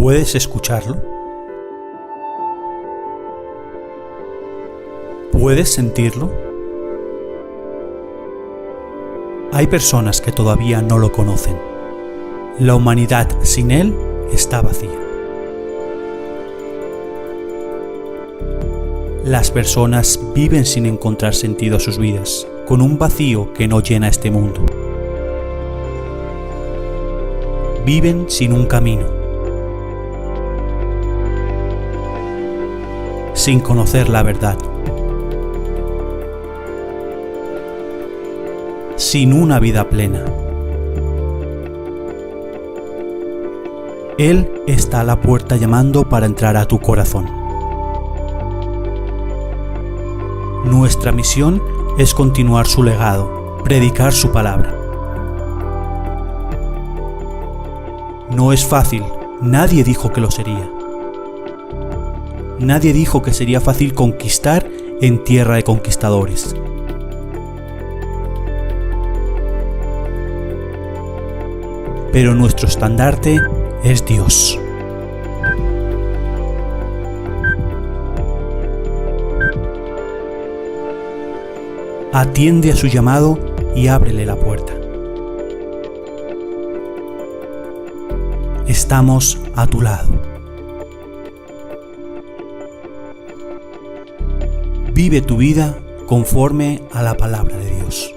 ¿Puedes escucharlo? ¿Puedes sentirlo? Hay personas que todavía no lo conocen. La humanidad sin Él está vacía. Las personas viven sin encontrar sentido a sus vidas, con un vacío que no llena este mundo. Viven sin un camino, sin conocer la verdad, sin una vida plena. Él está a la puerta llamando para entrar a tu corazón. Nuestra misión es continuar su legado, predicar su palabra. No es fácil, nadie dijo que lo sería. Nadie dijo que sería fácil conquistar en tierra de conquistadores. Pero nuestro estandarte es Dios. Atiende a su llamado y ábrele la puerta. Estamos a tu lado. Vive tu vida conforme a la palabra de Dios.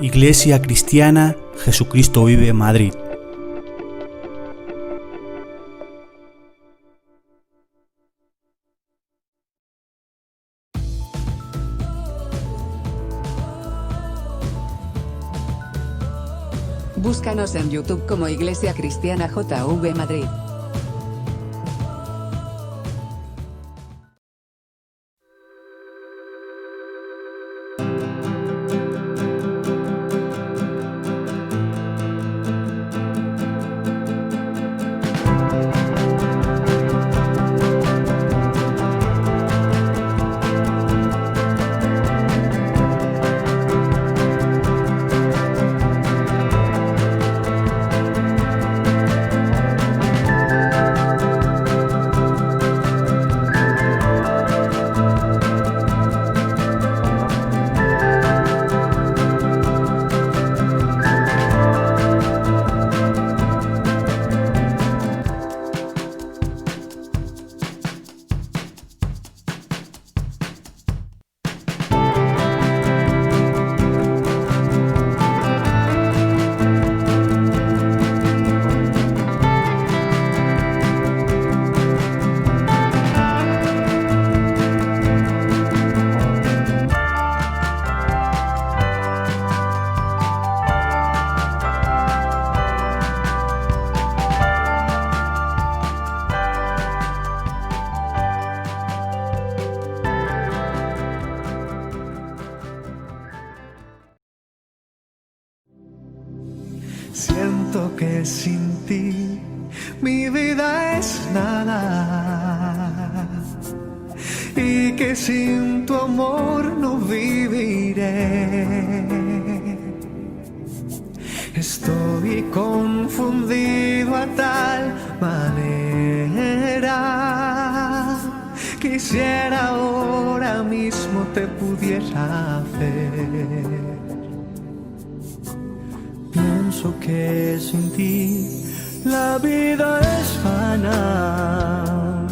Iglesia Cristiana Jesucristo Vive Madrid. Búscanos en YouTube como Iglesia Cristiana JV Madrid. Siento que sin ti mi vida es nada y que sin tu amor no viviré. Estoy confundido a tal manera. Quisiera ahora mismo te pudiera ver. Pienso que sin ti la vida es vana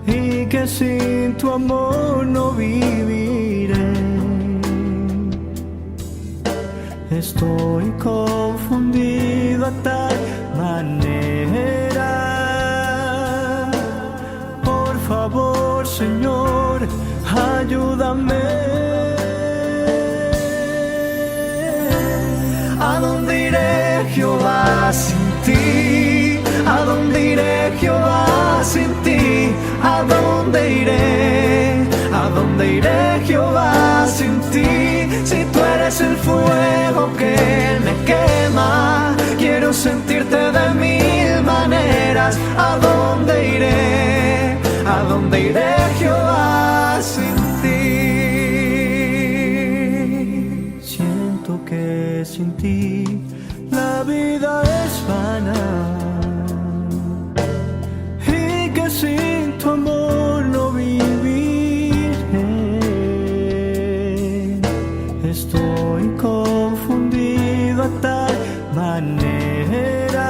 y que sin tu amor no viviré. Estoy confundido a tal manera. Por favor, Señor, ayúdame. ¿A dónde iré, Jehová, sin ti? ¿A dónde iré, Jehová, sin ti? ¿A dónde iré? ¿A dónde iré, Jehová, sin ti? Si tú eres el fuego que me quema, quiero sentirte de mil maneras. ¿A dónde iré? ¿A dónde iré, Jehová, sin ti? Siento sin ti la vida es vana y que sin tu amor no viviré. Estoy confundido a tal manera.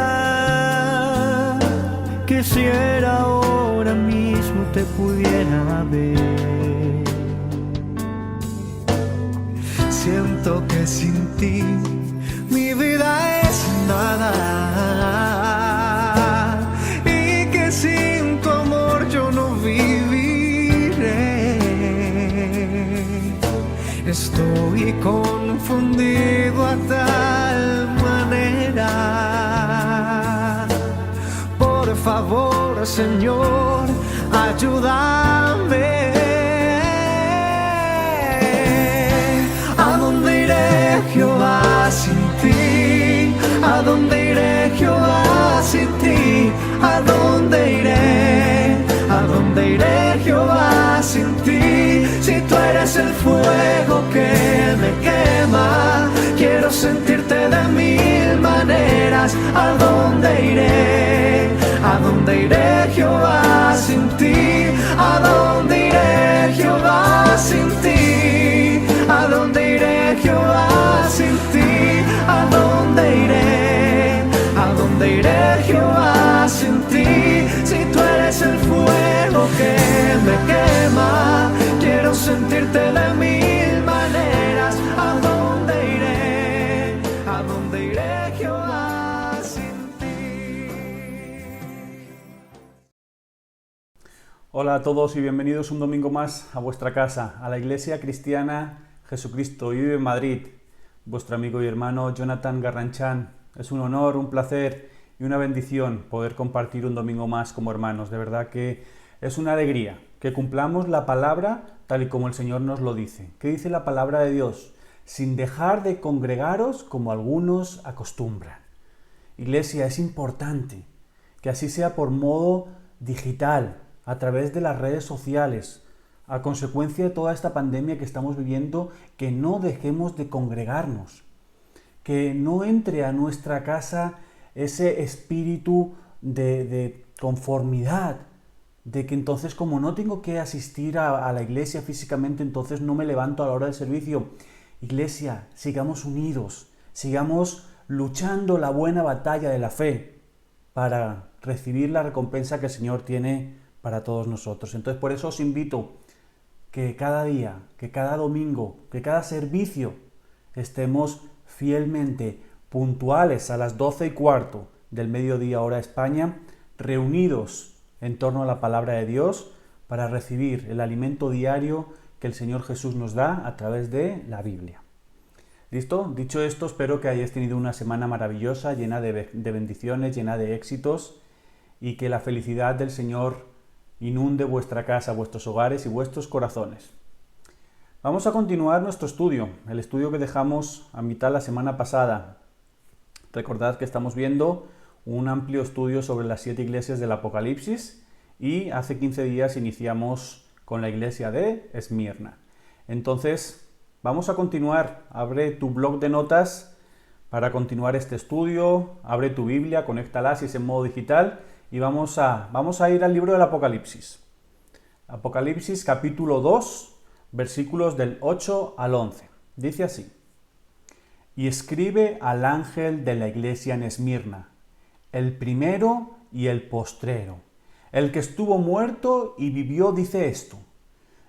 Quisiera ahora mismo te pudiera ver. Siento que sin ti mi vida es nada y que sin tu amor yo no viviré. Estoy confundido a tal manera. Por favor, Señor, ayúdame. ¿A dónde iré, Jehová, sin ti? ¿A dónde iré, Jehová, sin ti? ¿A dónde iré? ¿A dónde iré, Jehová, sin ti? Si tú eres el fuego que me quema, quiero sentirte de mil maneras. ¿A dónde iré? ¿A dónde iré, Jehová, sin ti? ¿A dónde iré, Jehová, sin ti? ¿A dónde iré, Jehová, sin ti? ¿A dónde iré? ¿A dónde iré, Jehová, sin ti? Si tú eres el fuego que me quema, quiero sentirte de mil maneras. ¿A dónde iré? ¿A dónde iré, Jehová, sin ti? Hola a todos y bienvenidos un domingo más a vuestra casa, a la Iglesia Cristiana Jesucristo vive en Madrid. Vuestro amigo y hermano Jonathan Garranchán. Es un honor, un placer y una bendición poder compartir un domingo más como hermanos. De verdad que es una alegría que cumplamos la palabra tal y como el Señor nos lo dice. ¿Qué dice la palabra de Dios? Sin dejar de congregaros como algunos acostumbran. Iglesia, es importante que así sea por modo digital, a través de las redes sociales, a consecuencia de toda esta pandemia que estamos viviendo, que no dejemos de congregarnos, que no entre a nuestra casa ese espíritu de conformidad, de que entonces como no tengo que asistir a la iglesia físicamente, entonces no me levanto a la hora del servicio. Iglesia, sigamos unidos, sigamos luchando la buena batalla de la fe para recibir la recompensa que el Señor tiene para todos nosotros. Entonces por eso os invito que cada día, que cada domingo, que cada servicio estemos fielmente puntuales a las 12:15 del mediodía hora España, reunidos en torno a la palabra de Dios para recibir el alimento diario que el Señor Jesús nos da a través de la Biblia. ¿Listo? Dicho esto, espero que hayáis tenido una semana maravillosa, llena de bendiciones, llena de éxitos, y que la felicidad del Señor inunde vuestra casa, vuestros hogares y vuestros corazones. Vamos a continuar nuestro estudio, el estudio que dejamos a mitad la semana pasada. Recordad que estamos viendo un amplio estudio sobre las 7 iglesias del Apocalipsis y hace 15 días iniciamos con la iglesia de Esmirna. Entonces, vamos a continuar. Abre tu blog de notas para continuar este estudio, abre tu Biblia, conéctala si es en modo digital y vamos a ir al libro del Apocalipsis. Apocalipsis capítulo 2, versículos del 8 al 11. Dice así: Y escribe al ángel de la iglesia en Esmirna, el primero y el postrero, el que estuvo muerto y vivió, dice esto: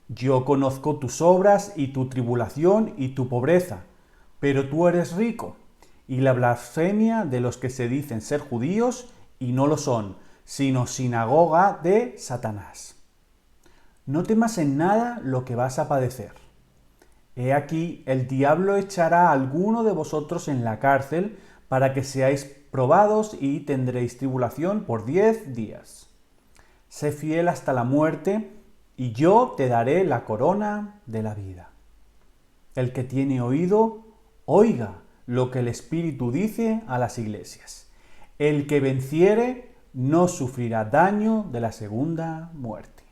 Yo conozco tus obras y tu tribulación y tu pobreza, pero tú eres rico, y la blasfemia de los que se dicen ser judíos y no lo son, sino sinagoga de Satanás. No temas en nada lo que vas a padecer. He aquí, el diablo echará a alguno de vosotros en la cárcel para que seáis probados y tendréis tribulación por 10 días. Sé fiel hasta la muerte y yo te daré la corona de la vida. El que tiene oído, oiga lo que el Espíritu dice a las iglesias. El que venciere no sufrirá daño de la segunda muerte.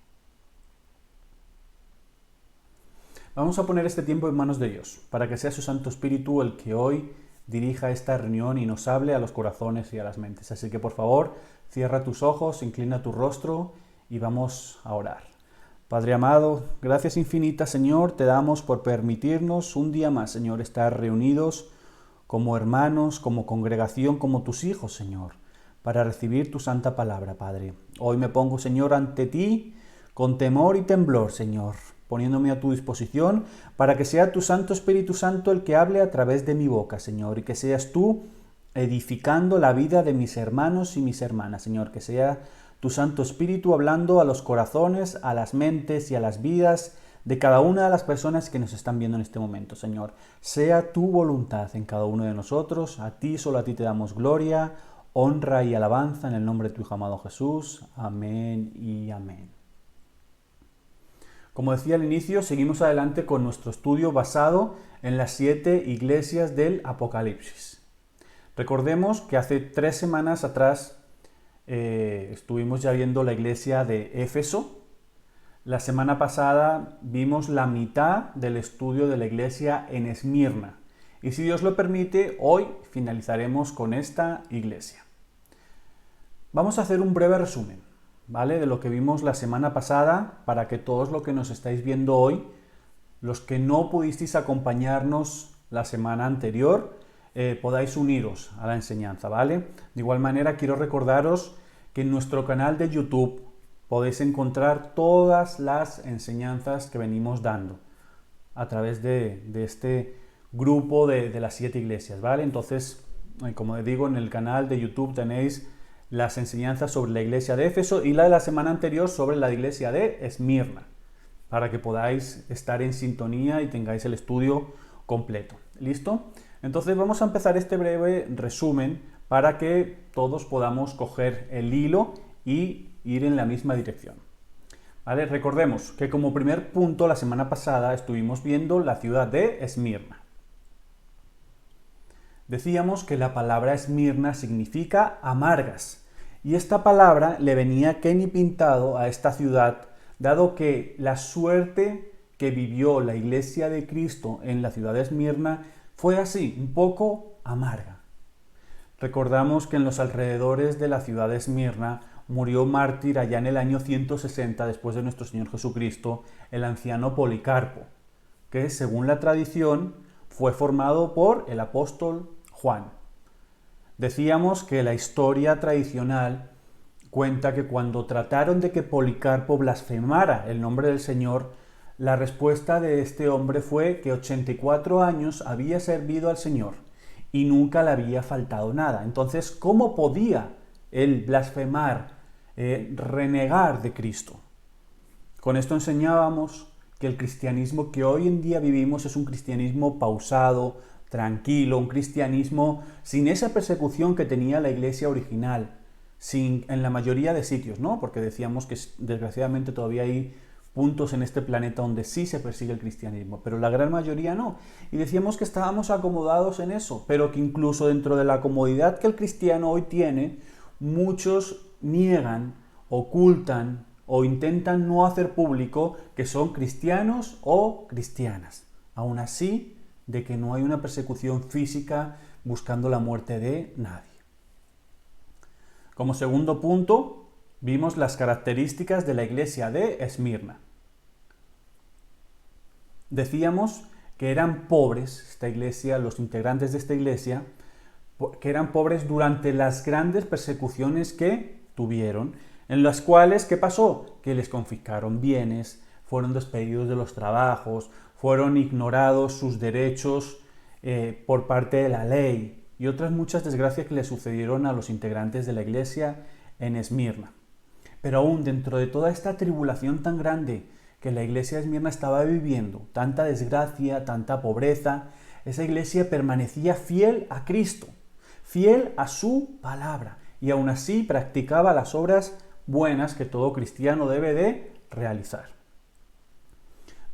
Vamos a poner este tiempo en manos de Dios, para que sea su Santo Espíritu el que hoy dirija esta reunión y nos hable a los corazones y a las mentes. Así que por favor, cierra tus ojos, inclina tu rostro y vamos a orar. Padre amado, gracias infinitas, Señor, te damos por permitirnos un día más, Señor, estar reunidos como hermanos, como congregación, como tus hijos, Señor, para recibir tu santa palabra, Padre. Hoy me pongo, Señor, ante ti con temor y temblor, Señor, poniéndome a tu disposición para que sea tu Santo Espíritu Santo el que hable a través de mi boca, Señor, y que seas tú edificando la vida de mis hermanos y mis hermanas, Señor, que sea tu Santo Espíritu hablando a los corazones, a las mentes y a las vidas de cada una de las personas que nos están viendo en este momento, Señor. Sea tu voluntad en cada uno de nosotros, a ti, solo a ti te damos gloria, honra y alabanza en el nombre de tu Hijo amado Jesús. Amén y amén. Como decía al inicio, seguimos adelante con nuestro estudio basado en las 7 iglesias del Apocalipsis. Recordemos que hace 3 semanas atrás estuvimos ya viendo la iglesia de Éfeso. La semana pasada vimos la mitad del estudio de la iglesia en Esmirna. Y si Dios lo permite, hoy finalizaremos con esta iglesia. Vamos a hacer un breve resumen, ¿vale?, de lo que vimos la semana pasada, para que todos los que nos estáis viendo hoy, los que no pudisteis acompañarnos la semana anterior, podáis uniros a la enseñanza, ¿vale? De igual manera, quiero recordaros que en nuestro canal de YouTube podéis encontrar todas las enseñanzas que venimos dando a través de este grupo de las 7 iglesias, ¿vale? Entonces, como digo, en el canal de YouTube tenéis las enseñanzas sobre la iglesia de Éfeso y la de la semana anterior sobre la iglesia de Esmirna, para que podáis estar en sintonía y tengáis el estudio completo. ¿Listo? Entonces vamos a empezar este breve resumen para que todos podamos coger el hilo y ir en la misma dirección. ¿Vale? Recordemos que como primer punto la semana pasada estuvimos viendo la ciudad de Esmirna. Decíamos que la palabra Esmirna significa amargas, y esta palabra le venía que ni pintado a esta ciudad, dado que la suerte que vivió la iglesia de Cristo en la ciudad de Esmirna fue así, un poco amarga. Recordamos que en los alrededores de la ciudad de Esmirna murió mártir allá en el año 160 después de nuestro Señor Jesucristo, el anciano Policarpo, que según la tradición fue formado por el apóstol Juan. Decíamos que la historia tradicional cuenta que cuando trataron de que Policarpo blasfemara el nombre del Señor, la respuesta de este hombre fue que 84 años había servido al Señor y nunca le había faltado nada. Entonces, ¿cómo podía él blasfemar, renegar de Cristo? Con esto enseñábamos que el cristianismo que hoy en día vivimos es un cristianismo pausado, tranquilo, un cristianismo sin esa persecución que tenía la iglesia original, en la mayoría de sitios, ¿no? Porque decíamos que desgraciadamente todavía hay puntos en este planeta donde sí se persigue el cristianismo, pero la gran mayoría no. Y decíamos que estábamos acomodados en eso, pero que incluso dentro de la comodidad que el cristiano hoy tiene, muchos niegan, ocultan o intentan no hacer público que son cristianos o cristianas. Aún así, de que no hay una persecución física buscando la muerte de nadie. Como segundo punto, vimos las características de la iglesia de Esmirna. Decíamos que eran pobres, esta iglesia, los integrantes de esta iglesia, que eran pobres durante las grandes persecuciones que tuvieron, en las cuales, ¿qué pasó? Que les confiscaron bienes, fueron despedidos de los trabajos, fueron ignorados sus derechos por parte de la ley y otras muchas desgracias que le sucedieron a los integrantes de la iglesia en Esmirna. Pero aún dentro de toda esta tribulación tan grande que la iglesia de Esmirna estaba viviendo, tanta desgracia, tanta pobreza, esa iglesia permanecía fiel a Cristo, fiel a su palabra, y aún así practicaba las obras buenas que todo cristiano debe de realizar.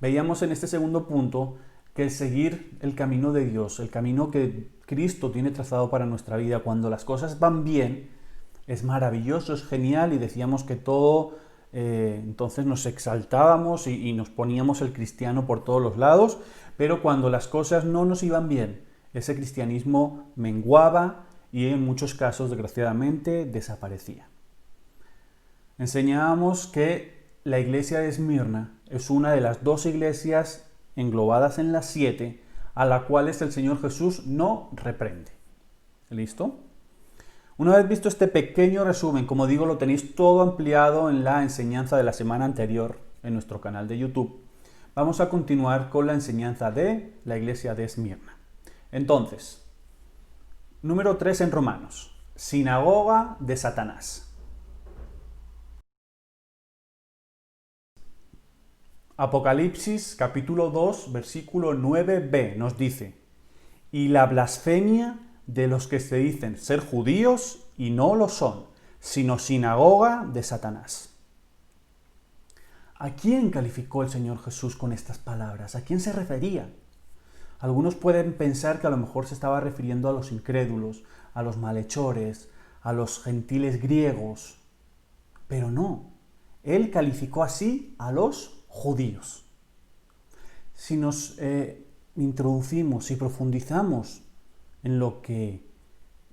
Veíamos en este segundo punto que el seguir el camino de Dios, el camino que Cristo tiene trazado para nuestra vida, cuando las cosas van bien, es maravilloso, es genial, y decíamos que todo, entonces nos exaltábamos y nos poníamos el cristiano por todos los lados, pero cuando las cosas no nos iban bien, Ese cristianismo menguaba y en muchos casos, desgraciadamente, desaparecía. Enseñábamos que la iglesia de Esmirna es una de las 2 iglesias englobadas en las 7 a las cuales el Señor Jesús no reprende. ¿Listo? Una vez visto este pequeño resumen, como digo, lo tenéis todo ampliado en la enseñanza de la semana anterior en nuestro canal de YouTube. Vamos a continuar con la enseñanza de la iglesia de Esmirna. Entonces, número 3 en Romanos, sinagoga de Satanás. Apocalipsis capítulo 2, versículo 9b nos dice: y la blasfemia de los que se dicen ser judíos y no lo son, sino sinagoga de Satanás. ¿A quién calificó el Señor Jesús con estas palabras? ¿A quién se refería? Algunos pueden pensar que a lo mejor se estaba refiriendo a los incrédulos, a los malhechores, a los gentiles griegos, pero no. Él calificó así a los judíos. Si nos introducimos y profundizamos en lo que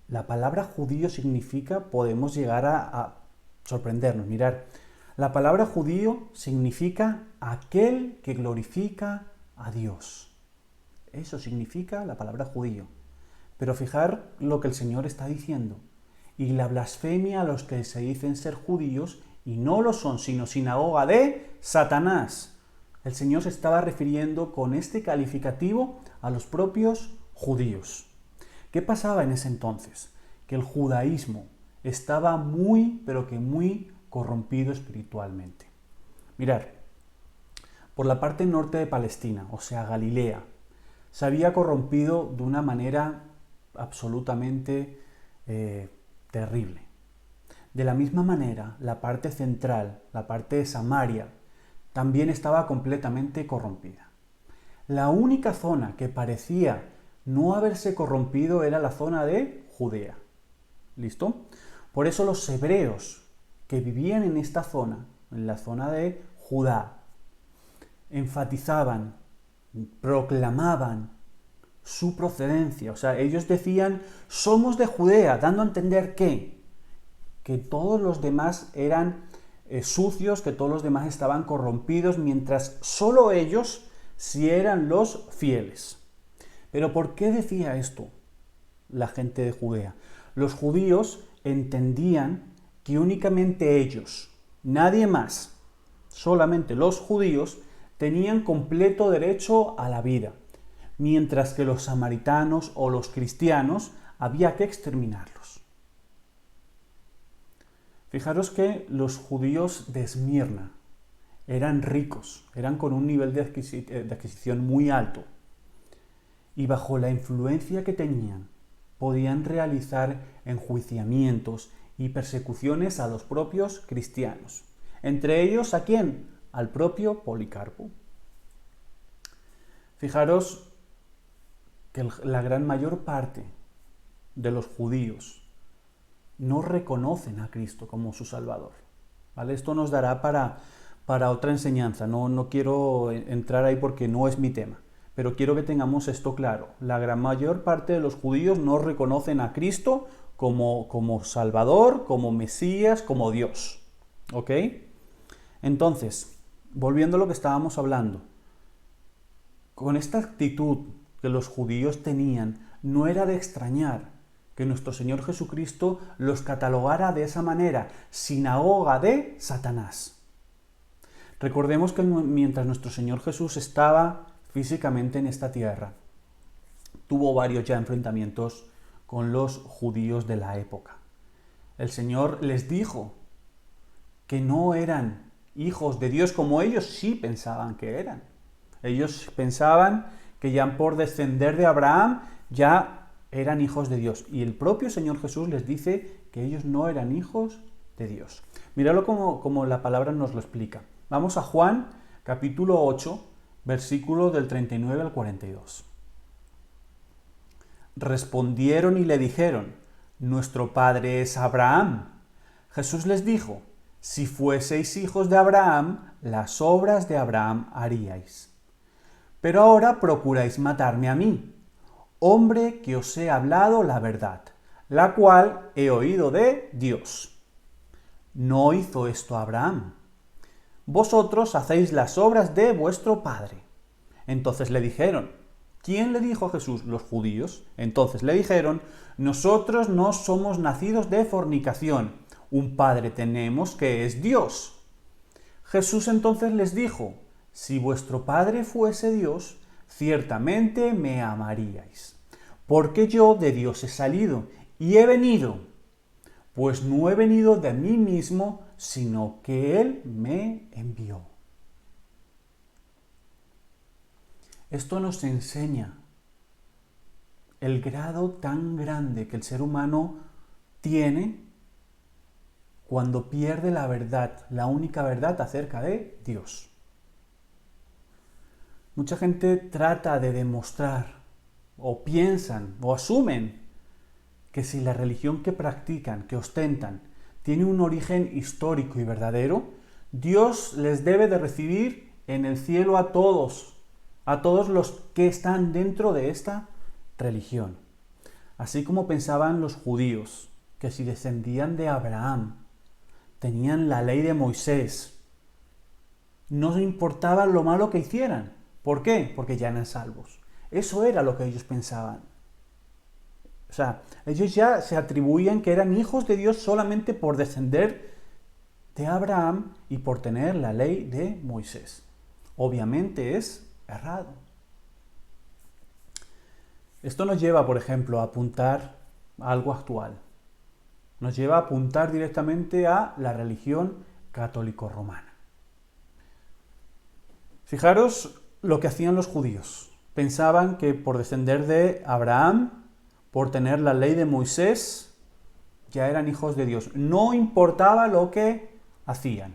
la palabra judío significa, podemos llegar a sorprendernos. Mirad, la palabra judío significa aquel que glorifica a Dios. Eso significa la palabra judío. Pero fijar lo que el Señor está diciendo. Y la blasfemia a los que se dicen ser judíos y no lo son, sino sinagoga de Satanás. El Señor se estaba refiriendo con este calificativo a los propios judíos. ¿Qué pasaba en ese entonces? Que el judaísmo estaba muy, pero que muy corrompido espiritualmente. Mirad, por la parte norte de Palestina, o sea, Galilea, se había corrompido de una manera absolutamente terrible. De la misma manera, la parte central, la parte de Samaria, también estaba completamente corrompida. La única zona que parecía no haberse corrompido era la zona de Judea. ¿Listo? Por eso los hebreos que vivían en esta zona, en la zona de Judá, enfatizaban, proclamaban su procedencia. O sea, ellos decían, somos de Judea, dando a entender que todos los demás eran sucios, que todos los demás estaban corrompidos, mientras solo ellos sí eran los fieles. Pero ¿por qué decía esto la gente de Judea? Los judíos entendían que únicamente ellos, nadie más, solamente los judíos, tenían completo derecho a la vida, mientras que los samaritanos o los cristianos había que exterminarlos. Fijaros que los judíos de Esmirna eran ricos, eran con un nivel de adquisición muy alto, y bajo la influencia que tenían, podían realizar enjuiciamientos y persecuciones a los propios cristianos. Entre ellos, ¿a quién? Al propio Policarpo. Fijaros que la gran mayor parte de los judíos no reconocen a Cristo como su Salvador. ¿Vale? Esto nos dará para otra enseñanza. No quiero entrar ahí porque no es mi tema. Pero quiero que tengamos esto claro. La gran mayor parte de los judíos no reconocen a Cristo como Salvador, como Mesías, como Dios. ¿Ok? Entonces, volviendo a lo que estábamos hablando, con esta actitud que los judíos tenían, no era de extrañar que nuestro Señor Jesucristo los catalogara de esa manera, sinagoga de Satanás. Recordemos que mientras nuestro Señor Jesús estaba físicamente en esta tierra, tuvo varios ya enfrentamientos con los judíos de la época. El Señor les dijo que no eran hijos de Dios como ellos sí pensaban que eran. Ellos pensaban que ya por descender de Abraham ya eran hijos de Dios. Y el propio Señor Jesús les dice que ellos no eran hijos de Dios. Miradlo como la palabra nos lo explica. Vamos a Juan, capítulo 8, versículo del 39 al 42. Respondieron y le dijeron, nuestro padre es Abraham. Jesús les dijo, si fueseis hijos de Abraham, las obras de Abraham haríais. Pero ahora procuráis matarme a mí, hombre que os he hablado la verdad, la cual he oído de Dios. No hizo esto Abraham. Vosotros hacéis las obras de vuestro padre. Entonces le dijeron, ¿quién le dijo a Jesús? Los judíos. Entonces le dijeron, nosotros no somos nacidos de fornicación, un padre tenemos que es Dios. Jesús entonces les dijo, si vuestro padre fuese Dios, ciertamente me amaríais, porque yo de Dios he salido y he venido, pues no he venido de mí mismo, sino que Él me envió. Esto nos enseña el grado tan grande que el ser humano tiene cuando pierde la verdad, la única verdad acerca de Dios. Mucha gente trata de demostrar, o piensan, o asumen, que si la religión que practican, que ostentan, tiene un origen histórico y verdadero, Dios les debe de recibir en el cielo a todos los que están dentro de esta religión. Así como pensaban los judíos, que si descendían de Abraham, tenían la ley de Moisés, no importaba lo malo que hicieran. ¿Por qué? Porque ya eran salvos. Eso era lo que ellos pensaban. O sea, ellos ya se atribuían que eran hijos de Dios solamente por descender de Abraham y por tener la ley de Moisés. Obviamente es errado. Esto nos lleva, por ejemplo, a apuntar a algo actual. Nos lleva a apuntar directamente a la religión católico-romana. Fijaros lo que hacían los judíos. Pensaban que por descender de Abraham, por tener la ley de Moisés, ya eran hijos de Dios. No importaba lo que hacían.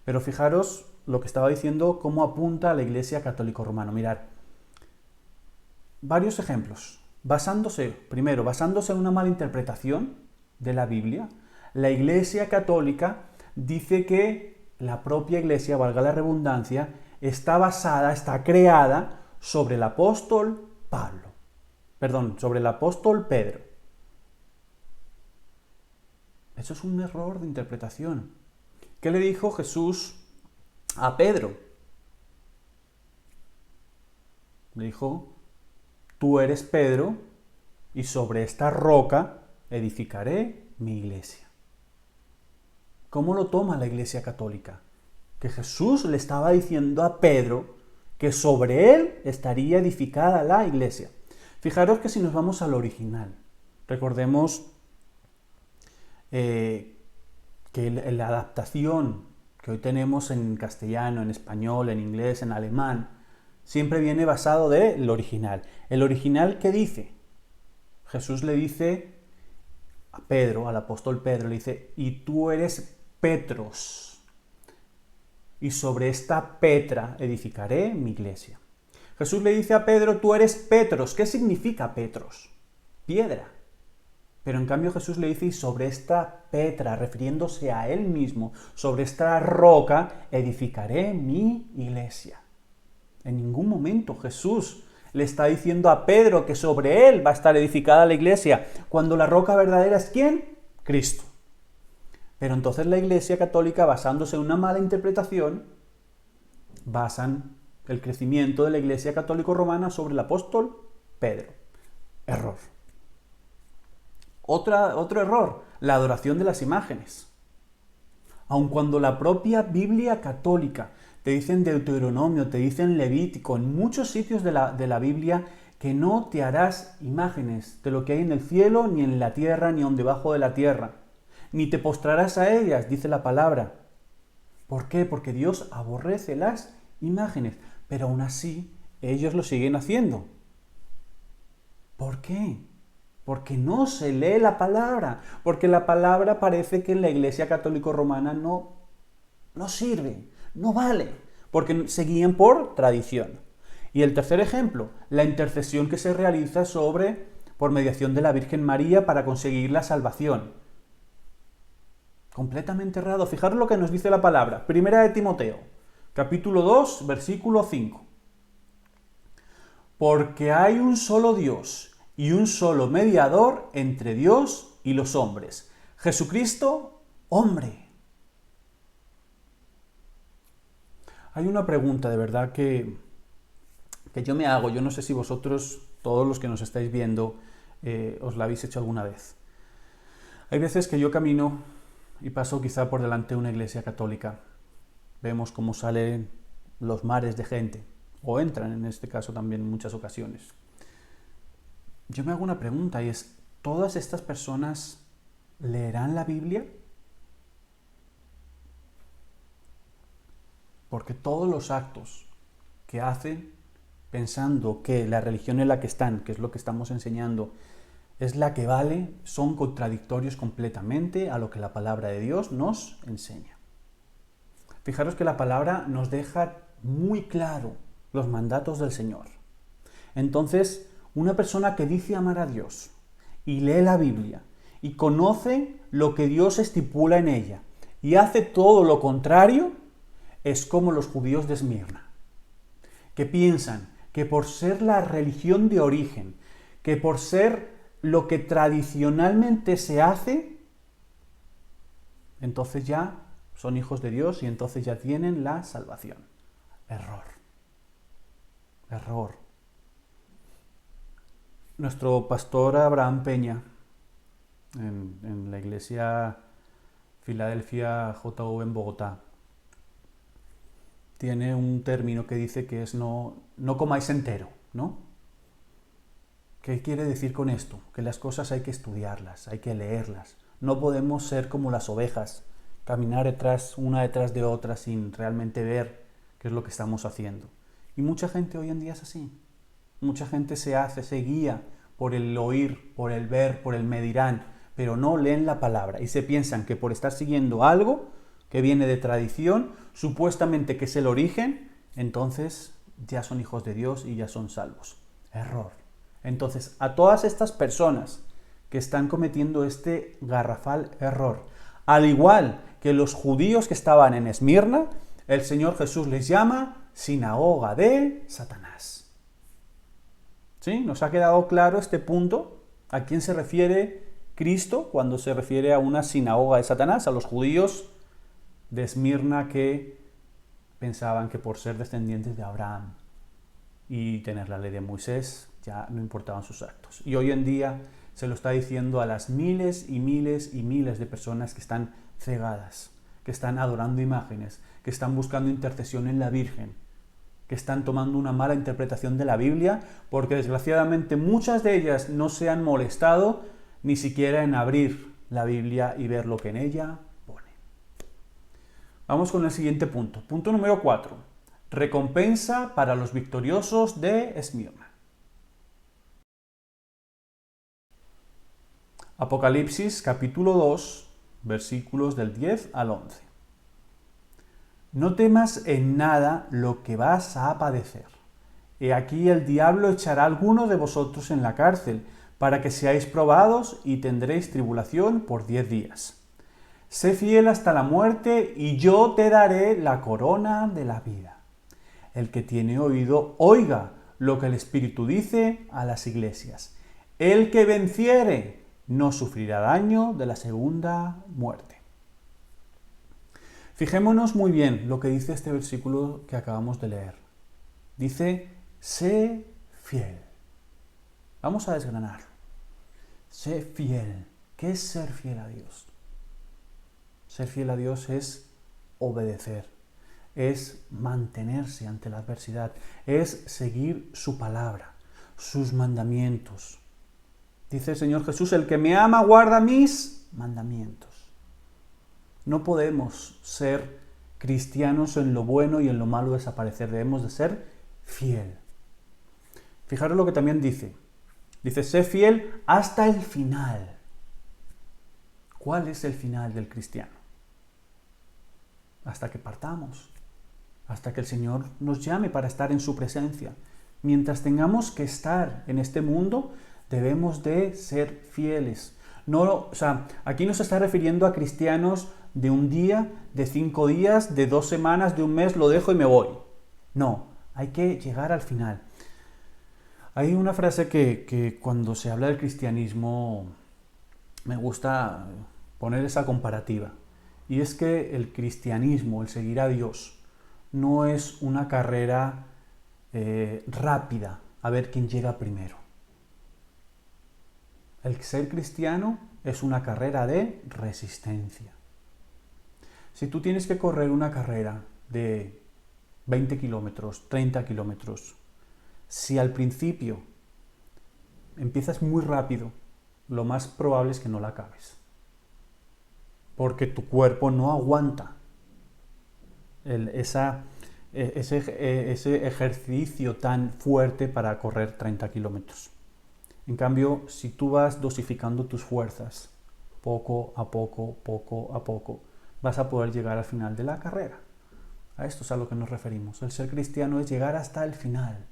Pero fijaros lo que estaba diciendo, cómo apunta a la Iglesia católico-romana. Mirad, varios ejemplos. Basándose en una mala interpretación de la Biblia, la Iglesia católica dice que la propia Iglesia, valga la redundancia, está creada sobre el apóstol sobre el apóstol Pedro. Eso es un error de interpretación. ¿Qué le dijo Jesús a Pedro? Le dijo, tú eres Pedro, y sobre esta roca edificaré mi iglesia. ¿Cómo lo toma la Iglesia católica? Que Jesús le estaba diciendo a Pedro que sobre él estaría edificada la iglesia. Fijaros que si nos vamos al original, recordemos que la adaptación que hoy tenemos en castellano, en español, en inglés, en alemán, siempre viene basado del original. ¿El original qué dice? Jesús le dice a Pedro, al apóstol Pedro, le dice, y tú eres Petros, y sobre esta Petra edificaré mi iglesia. Jesús le dice a Pedro, tú eres Petros. ¿Qué significa Petros? Piedra. Pero en cambio Jesús le dice, y sobre esta Petra, refiriéndose a él mismo, sobre esta roca edificaré mi iglesia. En ningún momento Jesús le está diciendo a Pedro que sobre él va a estar edificada la iglesia, cuando la roca verdadera es ¿quién? Cristo. Pero entonces la Iglesia católica, basándose en una mala interpretación, basan el crecimiento de la Iglesia católico-romana sobre el apóstol Pedro. Error. Otro error, la adoración de las imágenes. Aun cuando la propia Biblia católica te dice en Deuteronomio, te dice en Levítico, en muchos sitios de la Biblia, que no te harás imágenes de lo que hay en el cielo, ni en la tierra, ni aun debajo de la tierra. Ni te postrarás a ellas, dice la palabra. ¿Por qué? Porque Dios aborrece las imágenes, pero aún así ellos lo siguen haciendo. ¿Por qué? Porque no se lee la palabra, porque la palabra parece que en la Iglesia católico-romana no sirve, no vale, porque se guían por tradición. Y el tercer ejemplo, la intercesión que se realiza por mediación de la Virgen María para conseguir la salvación. Completamente errado. Fijaros lo que nos dice la palabra. Primera de Timoteo, capítulo 2, versículo 5. porque hay un solo Dios y un solo mediador entre Dios y los hombres, Jesucristo, hombre. Hay una pregunta de verdad que yo me hago, yo no sé si vosotros, todos los que nos estáis viendo, os la habéis hecho alguna vez. Hay veces que yo camino y paso quizá por delante de una iglesia católica. Vemos cómo salen los mares de gente, o entran en este caso también en muchas ocasiones. Yo me hago una pregunta y es, ¿todas estas personas leerán la Biblia? Porque todos los actos que hacen pensando que la religión en la que están, que es lo que estamos enseñando, es la que vale, son contradictorios completamente a lo que la palabra de Dios nos enseña. Fijaros que la palabra nos deja muy claro los mandatos del Señor. Entonces, una persona que dice amar a Dios y lee la Biblia y conoce lo que Dios estipula en ella y hace todo lo contrario, es como los judíos de Esmirna, que piensan que por ser la religión de origen, que por ser lo que tradicionalmente se hace, entonces ya son hijos de Dios y entonces ya tienen la salvación. Error. Error. Nuestro pastor Abraham Peña, en la iglesia Filadelfia JV en Bogotá, tiene un término que dice que es no comáis entero, ¿no? ¿Qué quiere decir con esto? Que las cosas hay que estudiarlas, hay que leerlas. No podemos ser como las ovejas, caminar una detrás de otra sin realmente ver qué es lo que estamos haciendo. Y mucha gente hoy en día es así. Mucha gente se guía por el oír, por el ver, por el me dirán, pero no leen la palabra y se piensan que por estar siguiendo algo que viene de tradición, supuestamente que es el origen, entonces ya son hijos de Dios y ya son salvos. Error. Entonces, a todas estas personas que están cometiendo este garrafal error, al igual que los judíos que estaban en Esmirna, el Señor Jesús les llama sinagoga de Satanás. ¿Sí? ¿Nos ha quedado claro este punto? ¿A quién se refiere Cristo cuando se refiere a una sinagoga de Satanás? A los judíos de Esmirna que pensaban que por ser descendientes de Abraham y tener la ley de Moisés ya no importaban sus actos. Y hoy en día se lo está diciendo a las miles y miles y miles de personas que están cegadas, que están adorando imágenes, que están buscando intercesión en la Virgen, que están tomando una mala interpretación de la Biblia, porque desgraciadamente muchas de ellas no se han molestado ni siquiera en abrir la Biblia y ver lo que en ella pone. Vamos con el siguiente punto. Punto número 4. Recompensa para los victoriosos de Esmirna. Apocalipsis capítulo 2, versículos del 10 al 11. No temas en nada lo que vas a padecer. He aquí el diablo echará a alguno de vosotros en la cárcel, para que seáis probados y tendréis tribulación por 10 días. Sé fiel hasta la muerte y yo te daré la corona de la vida. El que tiene oído, oiga lo que el Espíritu dice a las iglesias. El que venciere no sufrirá daño de la segunda muerte. Fijémonos muy bien lo que dice este versículo que acabamos de leer. Dice, sé fiel. Vamos a desgranarlo. Sé fiel. ¿Qué es ser fiel a Dios? Ser fiel a Dios es obedecer, es mantenerse ante la adversidad, es seguir su palabra, sus mandamientos. Dice el Señor Jesús, el que me ama guarda mis mandamientos. No podemos ser cristianos en lo bueno y en lo malo desaparecer, debemos de ser fiel. Fijaros lo que también dice. Dice, sé fiel hasta el final. ¿Cuál es el final del cristiano? Hasta que partamos, hasta que el Señor nos llame para estar en su presencia. Mientras tengamos que estar en este mundo, debemos de ser fieles. No, aquí no se está refiriendo a cristianos de un día, de 5 días, de 2 semanas, de un mes, lo dejo y me voy. No, hay que llegar al final. Hay una frase que cuando se habla del cristianismo me gusta poner esa comparativa. Y es que el cristianismo, el seguir a Dios, no es una carrera rápida a ver quién llega primero. El ser cristiano es una carrera de resistencia. Si tú tienes que correr una carrera de 20 kilómetros, 30 kilómetros, si al principio empiezas muy rápido, lo más probable es que no la acabes. Porque tu cuerpo no aguanta ese ejercicio tan fuerte para correr 30 kilómetros. En cambio, si tú vas dosificando tus fuerzas, poco a poco, vas a poder llegar al final de la carrera. A esto es a lo que nos referimos. El ser cristiano es llegar hasta el final.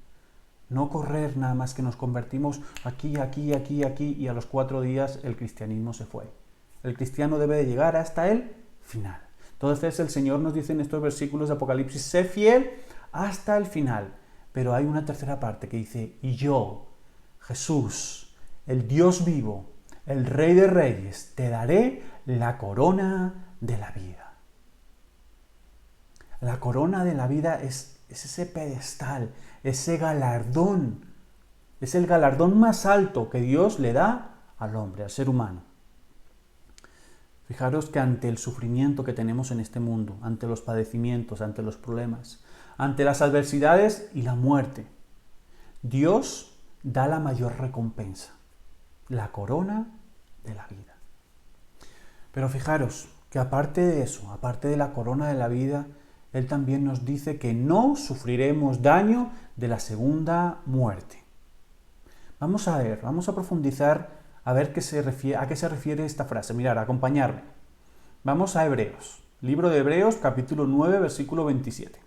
No correr nada más que nos convertimos aquí, y a los 4 días el cristianismo se fue. El cristiano debe de llegar hasta el final. Entonces el Señor nos dice en estos versículos de Apocalipsis, sé fiel hasta el final. Pero hay una tercera parte que dice, y yo, Jesús, el Dios vivo, el Rey de Reyes, te daré la corona de la vida. La corona de la vida es ese pedestal, ese galardón. Es el galardón más alto que Dios le da al hombre, al ser humano. Fijaros que ante el sufrimiento que tenemos en este mundo, ante los padecimientos, ante los problemas, ante las adversidades y la muerte, Dios da la mayor recompensa, la corona de la vida. Pero fijaros que aparte de eso, aparte de la corona de la vida, Él también nos dice que no sufriremos daño de la segunda muerte. Vamos a ver, vamos a profundizar a ver a qué se refiere esta frase. Mirad, acompañarme. Vamos a Hebreos, libro de Hebreos, capítulo 9, versículo 27.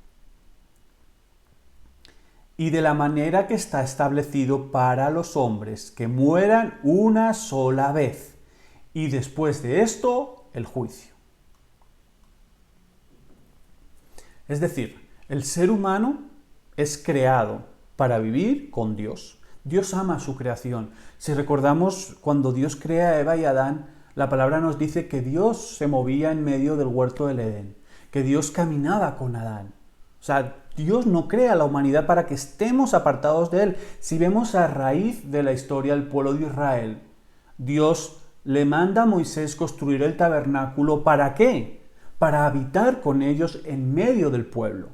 Y de la manera que está establecido para los hombres que mueran una sola vez, y después de esto, el juicio. Es decir, el ser humano es creado para vivir con Dios. Dios ama a su creación. Si recordamos cuando Dios crea a Eva y a Adán, la palabra nos dice que Dios se movía en medio del huerto del Edén, que Dios caminaba con Adán. O sea, Dios no crea a la humanidad para que estemos apartados de Él. Si vemos a raíz de la historia del pueblo de Israel, Dios le manda a Moisés construir el tabernáculo. ¿Para qué? Para habitar con ellos en medio del pueblo.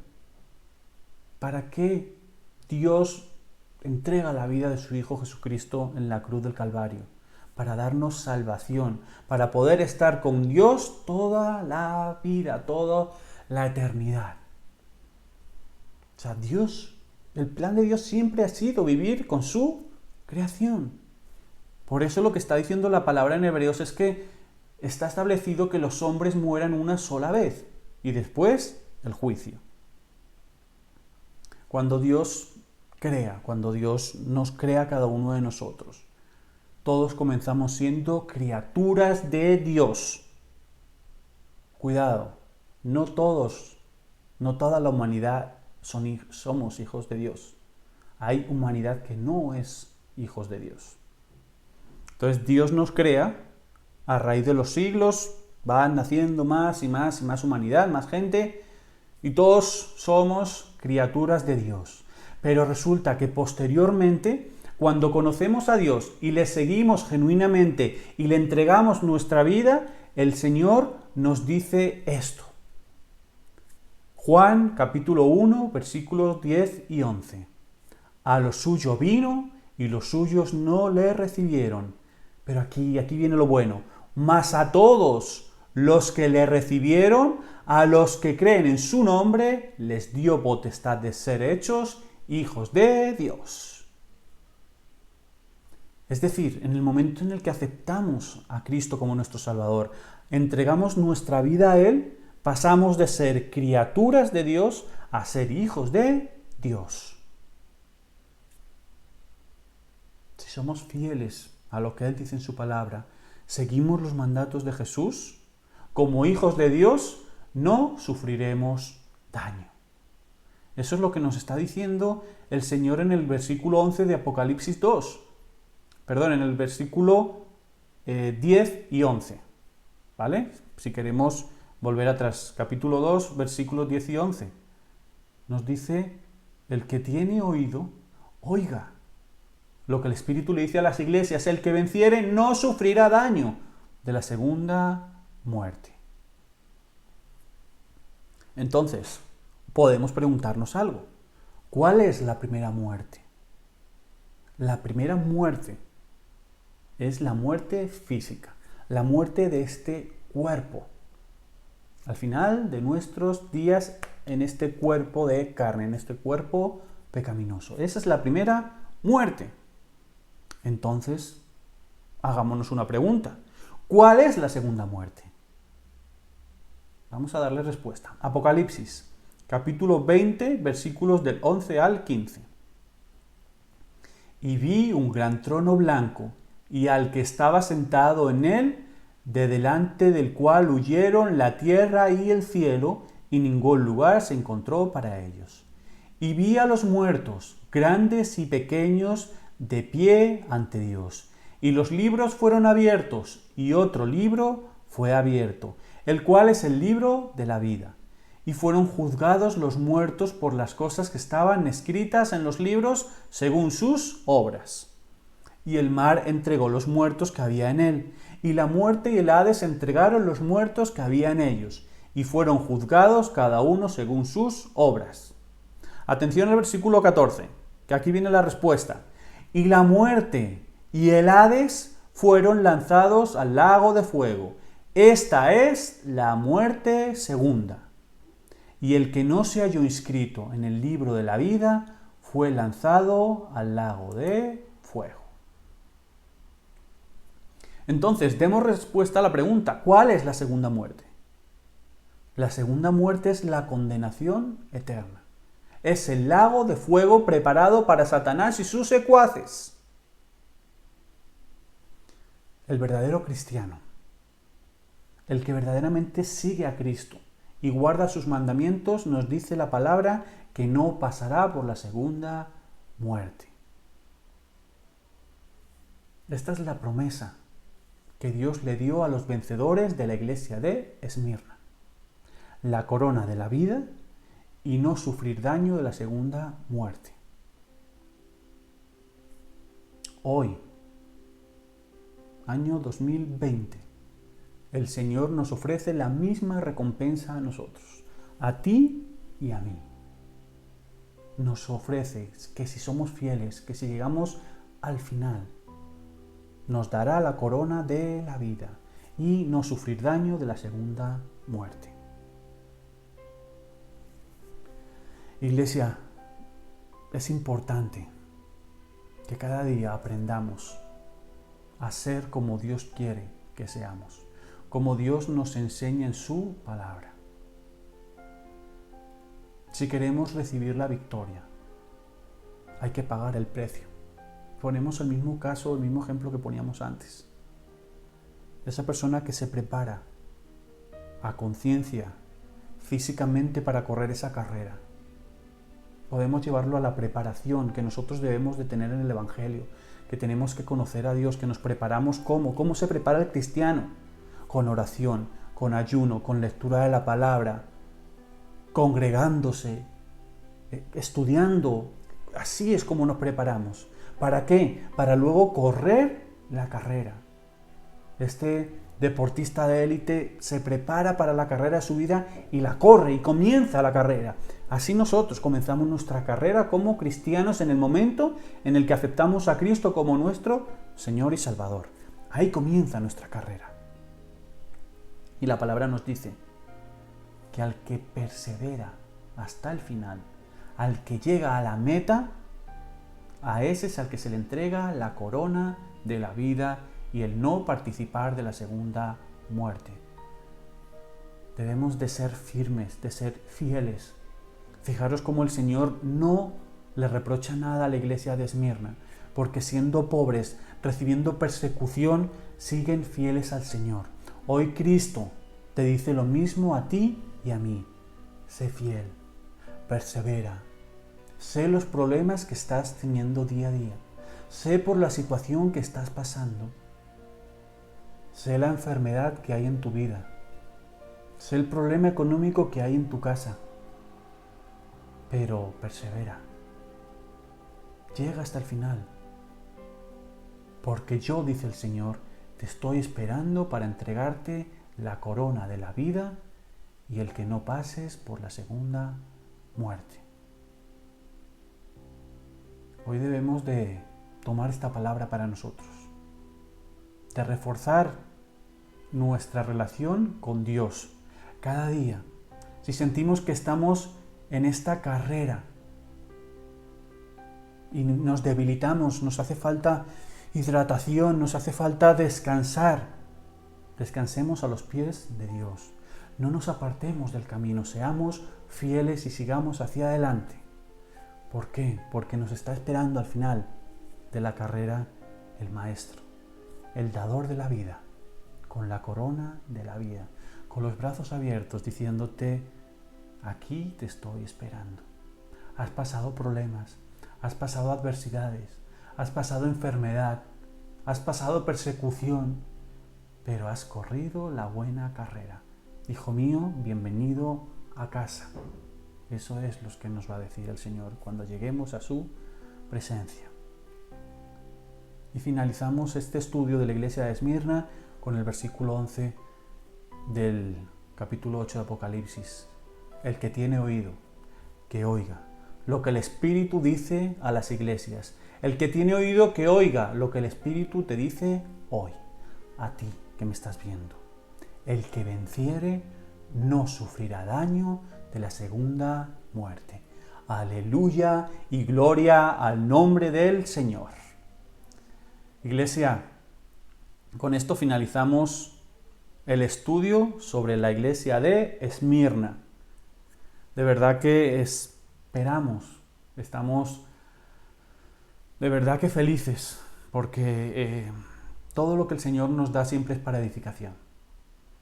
¿Para qué Dios entrega la vida de su Hijo Jesucristo en la cruz del Calvario? Para darnos salvación, para poder estar con Dios toda la vida, toda la eternidad. O sea, el plan de Dios siempre ha sido vivir con su creación. Por eso lo que está diciendo la palabra en Hebreos es que está establecido que los hombres mueran una sola vez y después el juicio. Cuando Dios nos crea a cada uno de nosotros, todos comenzamos siendo criaturas de Dios. Cuidado, no toda la humanidad somos hijos de Dios. Hay humanidad que no es hijos de Dios. Entonces Dios nos crea, a raíz de los siglos van naciendo más y más humanidad, más gente, y todos somos criaturas de Dios. Pero resulta que posteriormente, cuando conocemos a Dios y le seguimos genuinamente y le entregamos nuestra vida, el Señor nos dice esto. Juan capítulo 1, versículos 10 y 11. A lo suyo vino y los suyos no le recibieron. Pero aquí viene lo bueno. Mas a todos los que le recibieron, a los que creen en su nombre, les dio potestad de ser hechos hijos de Dios. Es decir, en el momento en el que aceptamos a Cristo como nuestro Salvador, entregamos nuestra vida a Él, pasamos de ser criaturas de Dios a ser hijos de Dios. Si somos fieles a lo que Él dice en su palabra, seguimos los mandatos de Jesús, como hijos de Dios, no sufriremos daño. Eso es lo que nos está diciendo el Señor en el versículo 11 de Apocalipsis 2. Perdón, en el versículo 10 y 11. ¿Vale? Si queremos volver atrás. Capítulo 2, versículos 10 y 11. Nos dice, el que tiene oído, oiga. Lo que el Espíritu le dice a las iglesias, el que venciere no sufrirá daño de la segunda muerte. Entonces, podemos preguntarnos algo. ¿Cuál es la primera muerte? La primera muerte es la muerte física, la muerte de este cuerpo. Al final de nuestros días en este cuerpo de carne, en este cuerpo pecaminoso. Esa es la primera muerte. Entonces, hagámonos una pregunta. ¿Cuál es la segunda muerte? Vamos a darle respuesta. Apocalipsis, capítulo 20, versículos del 11 al 15. Y vi un gran trono blanco, y al que estaba sentado en él, de delante del cual huyeron la tierra y el cielo, y ningún lugar se encontró para ellos. Y vi a los muertos, grandes y pequeños, de pie ante Dios. Y los libros fueron abiertos, y otro libro fue abierto, el cual es el libro de la vida. Y fueron juzgados los muertos por las cosas que estaban escritas en los libros según sus obras. Y el mar entregó los muertos que había en él, y la muerte y el Hades entregaron los muertos que había en ellos, y fueron juzgados cada uno según sus obras. Atención al versículo 14, que aquí viene la respuesta. Y la muerte y el Hades fueron lanzados al lago de fuego. Esta es la muerte segunda. Y el que no se halló inscrito en el libro de la vida fue lanzado al lago de fuego. Entonces, demos respuesta a la pregunta, ¿cuál es la segunda muerte? La segunda muerte es la condenación eterna. Es el lago de fuego preparado para Satanás y sus secuaces. El verdadero cristiano, el que verdaderamente sigue a Cristo y guarda sus mandamientos, nos dice la palabra que no pasará por la segunda muerte. Esta es la promesa que Dios le dio a los vencedores de la iglesia de Esmirna. La corona de la vida y no sufrir daño de la segunda muerte. Hoy, año 2020, el Señor nos ofrece la misma recompensa a nosotros, a ti y a mí. Nos ofrece que si somos fieles, que si llegamos al final, nos dará la corona de la vida y no sufrir daño de la segunda muerte. Iglesia, es importante que cada día aprendamos a ser como Dios quiere que seamos, como Dios nos enseña en su palabra. Si queremos recibir la victoria, hay que pagar el precio. Ponemos el mismo caso, el mismo ejemplo que poníamos antes. Esa persona que se prepara a conciencia, físicamente para correr esa carrera. Podemos llevarlo a la preparación que nosotros debemos de tener en el Evangelio, que tenemos que conocer a Dios, que nos preparamos ¿cómo se prepara el cristiano? Con oración, con ayuno, con lectura de la palabra, congregándose, estudiando. Así es como nos preparamos. ¿Para qué? Para luego correr la carrera. Este deportista de élite se prepara para la carrera de su vida y la corre y comienza la carrera. Así nosotros comenzamos nuestra carrera como cristianos en el momento en el que aceptamos a Cristo como nuestro Señor y Salvador. Ahí comienza nuestra carrera. Y la palabra nos dice que al que persevera hasta el final, al que llega a la meta, a ese es al que se le entrega la corona de la vida y el no participar de la segunda muerte. Debemos de ser firmes, de ser fieles. Fijaros cómo el Señor no le reprocha nada a la iglesia de Esmirna, porque siendo pobres, recibiendo persecución, siguen fieles al Señor. Hoy Cristo te dice lo mismo a ti y a mí. Sé fiel. persevera. Sé los problemas que estás teniendo día a día. Sé por la situación que estás pasando. Sé la enfermedad que hay en tu vida. Sé el problema económico que hay en tu casa. Pero persevera. Llega hasta el final. Porque yo, dice el Señor, te estoy esperando para entregarte la corona de la vida y el que no pases por la segunda muerte. Hoy debemos de tomar esta palabra para nosotros, de reforzar nuestra relación con Dios cada día. Si sentimos que estamos en esta carrera y nos debilitamos, nos hace falta hidratación, nos hace falta descansar, descansemos a los pies de Dios. No nos apartemos del camino, seamos fieles y sigamos hacia adelante. ¿Por qué? Porque nos está esperando al final de la carrera el Maestro, el dador de la vida, con la corona de la vida, con los brazos abiertos, diciéndote, aquí te estoy esperando. Has pasado problemas, has pasado adversidades, has pasado enfermedad, has pasado persecución, pero has corrido la buena carrera. Hijo mío, bienvenido a casa. Eso es lo que nos va a decir el Señor cuando lleguemos a su presencia. Y finalizamos este estudio de la iglesia de Esmirna con el versículo 11 del capítulo 8 de Apocalipsis. El que tiene oído, que oiga lo que el Espíritu dice a las iglesias. El que tiene oído, que oiga lo que el Espíritu te dice hoy, a ti que me estás viendo. El que venciere no sufrirá daño de la segunda muerte. Aleluya y gloria al nombre del Señor. Iglesia, con esto finalizamos el estudio sobre la iglesia de Esmirna. De verdad que estamos de verdad que felices, porque todo lo que el Señor nos da siempre es para edificación.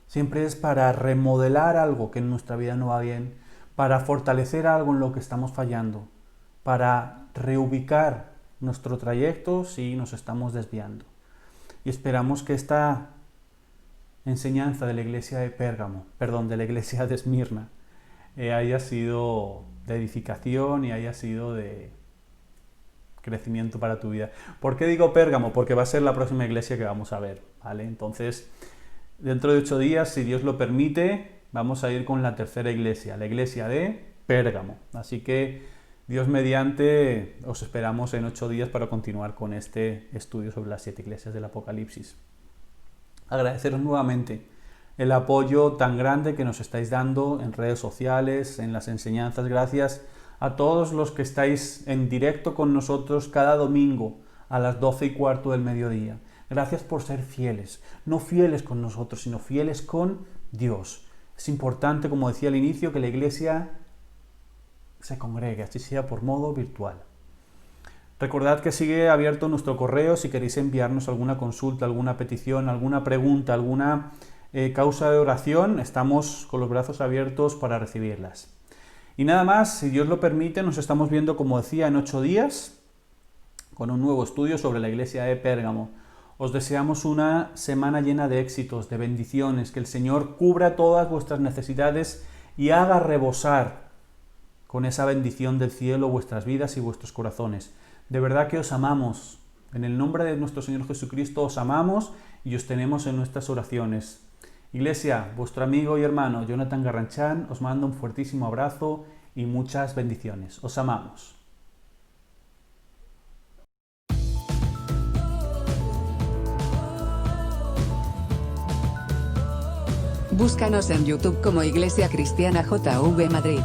Siempre es para remodelar algo que en nuestra vida no va bien, para fortalecer algo en lo que estamos fallando, para reubicar nuestro trayecto si nos estamos desviando. Y esperamos que esta enseñanza de la iglesia de de la iglesia de Esmirna, haya sido de edificación y haya sido de crecimiento para tu vida. ¿Por qué digo Pérgamo? Porque va a ser la próxima iglesia que vamos a ver, ¿vale? Entonces, dentro de 8 días, si Dios lo permite, vamos a ir con la tercera iglesia, la iglesia de Pérgamo. Así que, Dios mediante, os esperamos en 8 días para continuar con este estudio sobre las 7 iglesias del Apocalipsis. Agradeceros nuevamente el apoyo tan grande que nos estáis dando en redes sociales, en las enseñanzas. Gracias a todos los que estáis en directo con nosotros cada domingo a las 12:15 del mediodía. Gracias por ser fieles, no fieles con nosotros, sino fieles con Dios. Es importante, como decía al inicio, que la iglesia se congregue, así sea por modo virtual. Recordad que sigue abierto nuestro correo si queréis enviarnos alguna consulta, alguna petición, alguna pregunta, alguna causa de oración. Estamos con los brazos abiertos para recibirlas. Y nada más, si Dios lo permite, nos estamos viendo, como decía, en 8 días con un nuevo estudio sobre la iglesia de Pérgamo. Os deseamos una semana llena de éxitos, de bendiciones, que el Señor cubra todas vuestras necesidades y haga rebosar con esa bendición del cielo vuestras vidas y vuestros corazones. De verdad que os amamos. En el nombre de nuestro Señor Jesucristo os amamos y os tenemos en nuestras oraciones. Iglesia, vuestro amigo y hermano Jonathan Garranchán os manda un fuertísimo abrazo y muchas bendiciones. Os amamos. Búscanos en YouTube como Iglesia Cristiana JV Madrid.